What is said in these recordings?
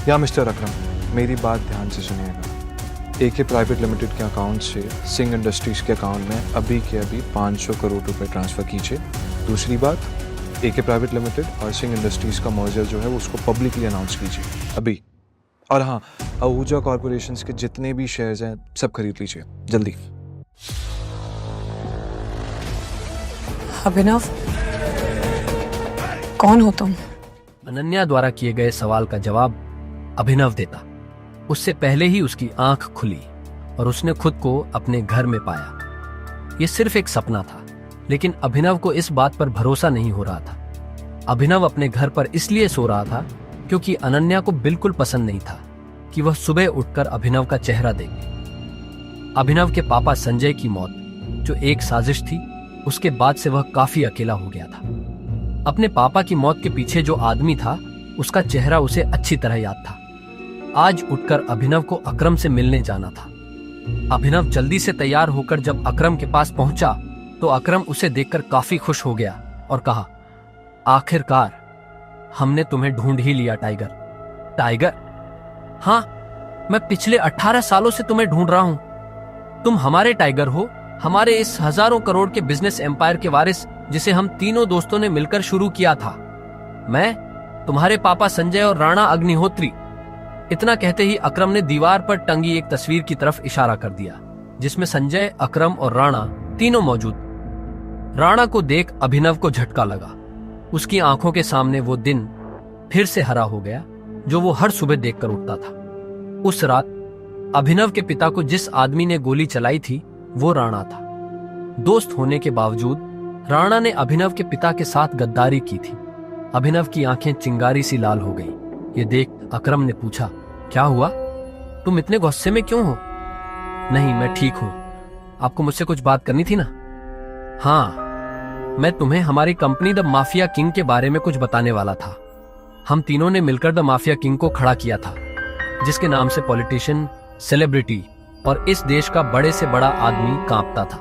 या मिस्टर अकरम, मेरी बात ध्यान से सुनिएगा। एके प्राइवेट लिमिटेड के अकाउंट से सिंह इंडस्ट्रीज के अकाउंट में अभी के अभी 500 करोड़ रुपए ट्रांसफ़र कीजिए। दूसरी बात, एके प्राइवेट लिमिटेड और सिंह इंडस्ट्रीज का मर्जर जो है उसको पब्लिकली अनाउंस कीजिए अभी। और हाँ, आहूजा कॉरपोरेशंस के जितने भी शेयर्स हैं सब खरीद लीजिए जल्दी। अभिनव, कौन हो तुम? अनन्या द्वारा किए गए सवाल का जवाब अभिनव देता। उससे पहले ही उसकी आंख खुली और उसने खुद को अपने घर में पाया। यह सिर्फ एक सपना था, लेकिन अभिनव को इस बात पर भरोसा नहीं हो रहा था। अभिनव अपने घर पर इसलिए सो रहा था क्योंकि अनन्या को बिल्कुल पसंद नहीं था कि वह सुबह उठकर अभिनव का चेहरा देखे। अभिनव के पापा संजय की मौत जो एक साजिश थी, उसके बाद से वह काफी अकेला हो गया था। अपने पापा की मौत के पीछे जो आदमी था, उसका चेहरा उसे अच्छी तरह याद था। आज उठकर अभिनव को अकरम से मिलने जाना था। अभिनव जल्दी से तैयार होकर जब अकरम के पास पहुंचा तो अकरम उसे देखकर काफी खुश हो गया और कहा, आखिरकार हमने तुम्हें ढूंढ ही लिया टाइगर। टाइगर? हाँ, मैं पिछले 18 सालों से तुम्हें ढूंढ रहा हूं। तुम हमारे टाइगर हो, हमारे इस हजारों करोड़ के बिजनेस एम्पायर के वारिस, जिसे हम तीनों दोस्तों ने मिलकर शुरू किया था। मैं, तुम्हारे पापा संजय और राणा अग्निहोत्री। इतना कहते ही अकरम ने दीवार पर टंगी एक तस्वीर की तरफ इशारा कर दिया, जिसमें संजय, अकरम और राणा तीनों मौजूद। राणा को देख अभिनव को झटका लगा। उसकी आंखों के सामने वो दिन फिर से हरा हो गया जो वो हर सुबह देखकर उठता था। उस रात अभिनव के पिता को जिस आदमी ने गोली चलाई थी वो राणा था। दोस्त होने के बावजूद राणा ने अभिनव के पिता के साथ गद्दारी की थी। अभिनव की आंखें चिंगारी सी लाल हो गई। ये देख अकरम ने पूछा, क्या हुआ? तुम इतने गुस्से में क्यों हो? नहीं, मैं ठीक हूं। आपको मुझसे कुछ बात करनी थी ना? हाँ, मैं तुम्हें हमारी कंपनी द माफिया किंग के बारे में कुछ बताने वाला था। हम तीनों ने मिलकर द माफिया किंग को खड़ा किया था, जिसके नाम से पॉलिटिशियन, सेलिब्रिटी और इस देश का बड़े से बड़ा आदमी कांपता था।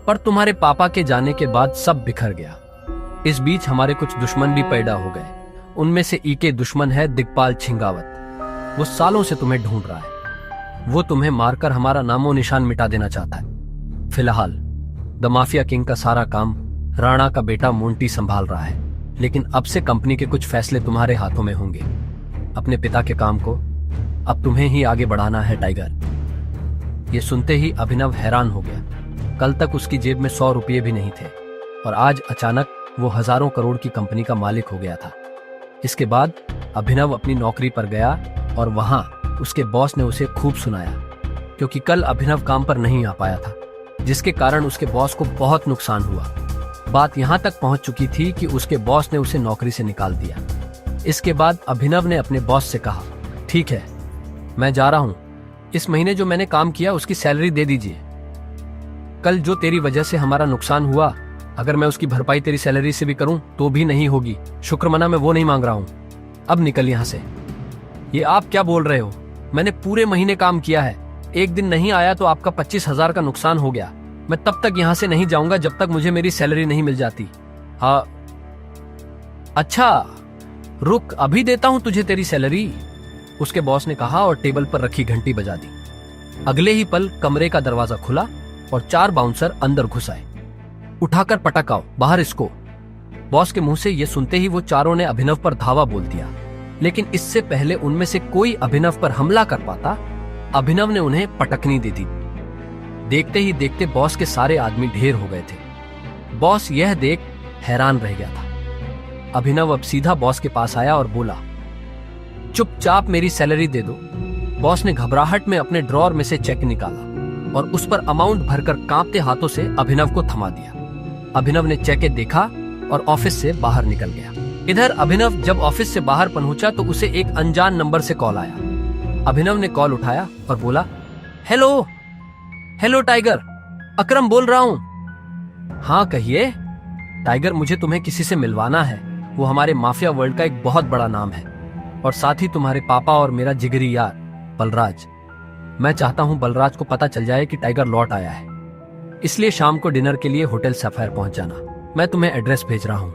पर तुम्हारे पापा के जाने के बाद सब बिखर गया। इस बीच हमारे कुछ दुश्मन भी पैदा हो गए। उनमें से एक दुश्मन है दिग्पाल छिंगावत। वो सालों से तुम्हें ढूंढ रहा है। वो तुम्हें मारकर हमारा नामो निशान मिटा देना चाहता है। फिलहाल द माफिया किंग का सारा काम राणा का बेटा मोंटी संभाल रहा है, लेकिन अब से कंपनी के कुछ फैसले तुम्हारे हाथों में होंगे। अपने पिता के काम को अब तुम्हें ही आगे बढ़ाना है टाइगर। ये सुनते ही अभिनव हैरान हो गया। कल तक उसकी जेब में 100 रुपये भी नहीं थे और आज अचानक वो हजारों करोड़ की कंपनी का मालिक हो गया था। इसके बाद अभिनव अपनी नौकरी पर गया और वहां उसके बॉस ने उसे खूब सुनाया, क्योंकि कल अभिनव काम पर नहीं आ पाया था, जिसके कारण उसके बॉस को बहुत नुकसान हुआ। बात यहां तक पहुंच चुकी थी कि उसके बॉस ने उसे नौकरी से निकाल दिया। इसके बाद अभिनव ने अपने बॉस से कहा, ठीक है, मैं जा रहा हूं। इस महीने जो मैंने काम किया उसकी सैलरी दे दीजिए। कल जो तेरी वजह से हमारा नुकसान हुआ, अगर मैं उसकी भरपाई तेरी सैलरी से भी करूं तो भी नहीं होगी। शुक्रमना मैं वो नहीं मांग रहा हूं। अब निकल यहां से। ये आप क्या बोल रहे हो? मैंने पूरे महीने काम किया है। एक दिन नहीं आया तो आपका 25,000 का नुकसान हो गया। मैं तब तक यहां से नहीं जाऊंगा जब तक मुझे मेरी सैलरी नहीं मिल जाती। हाँ, अच्छा, रुक, अभी देता हूं तुझे तेरी सैलरी, उसके बॉस ने कहा और टेबल पर रखी घंटी बजा दी। अगले ही पल कमरे का दरवाजा खुला और 4 बाउंसर अंदर घुस आए। उठाकर पटकाओ, बाहर इसको। बॉस के मुंह से यह सुनते ही वो चारों ने अभिनव पर धावा बोल दिया, लेकिन इससे पहले उनमें से कोई अभिनव पर हमला कर पाता, अभिनव ने उन्हें पटकनी दे दी। देखते ही देखते बॉस के सारे आदमी ढेर हो गए थे। बॉस यह देख हैरान रह गया था। अभिनव अब सीधा बॉस के पास आया और बोला, चुपचाप मेरी सैलरी दे दो। बॉस ने घबराहट में अपने ड्रॉर में से चेक निकाला और उस पर अमाउंट भरकर कांपते हाथों से अभिनव को थमा दिया। अभिनव ने चेक देखा और ऑफिस से बाहर निकल गया। इधर अभिनव जब ऑफिस से बाहर पहुंचा तो उसे एक अनजान नंबर से कॉल आया। अभिनव ने कॉल उठाया और बोला, हेलो हेलो टाइगर, अकरम बोल रहा हूं। हाँ कहिए। टाइगर, मुझे तुम्हें किसी से मिलवाना है। वो हमारे माफिया वर्ल्ड का एक बहुत बड़ा नाम है और साथ ही तुम्हारे पापा और मेरा जिगरी यार बलराज। मैं चाहता हूं बलराज को पता चल जाए कि टाइगर लौट आया है, इसलिए शाम को डिनर के लिए होटल सफायर पहुंच जाना। मैं तुम्हें एड्रेस भेज रहा हूं।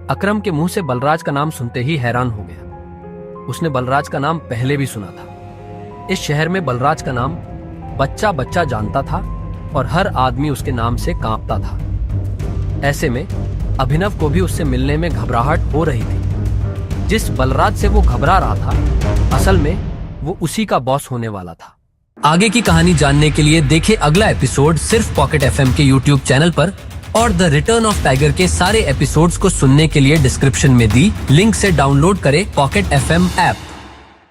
अकरम के मुंह से बलराज का नाम सुनते ही हैरान हो गया। उसने बलराज का नाम पहले भी सुना था। इस शहर में बलराज का नाम बच्चा बच्चा जानता था और हर आदमी उसके नाम से कांपता था। ऐसे में अभिनव को भी उससे मिलने में घबराहट हो रही थी। जिस बलराज से वो घबरा रहा था, असल में वो उसी का बॉस होने वाला था। आगे की कहानी जानने के लिए देखें अगला एपिसोड सिर्फ पॉकेट एफएम के यूट्यूब चैनल पर, और द रिटर्न ऑफ टाइगर के सारे एपिसोड्स को सुनने के लिए डिस्क्रिप्शन में दी लिंक से डाउनलोड करें पॉकेट एफएम ऐप।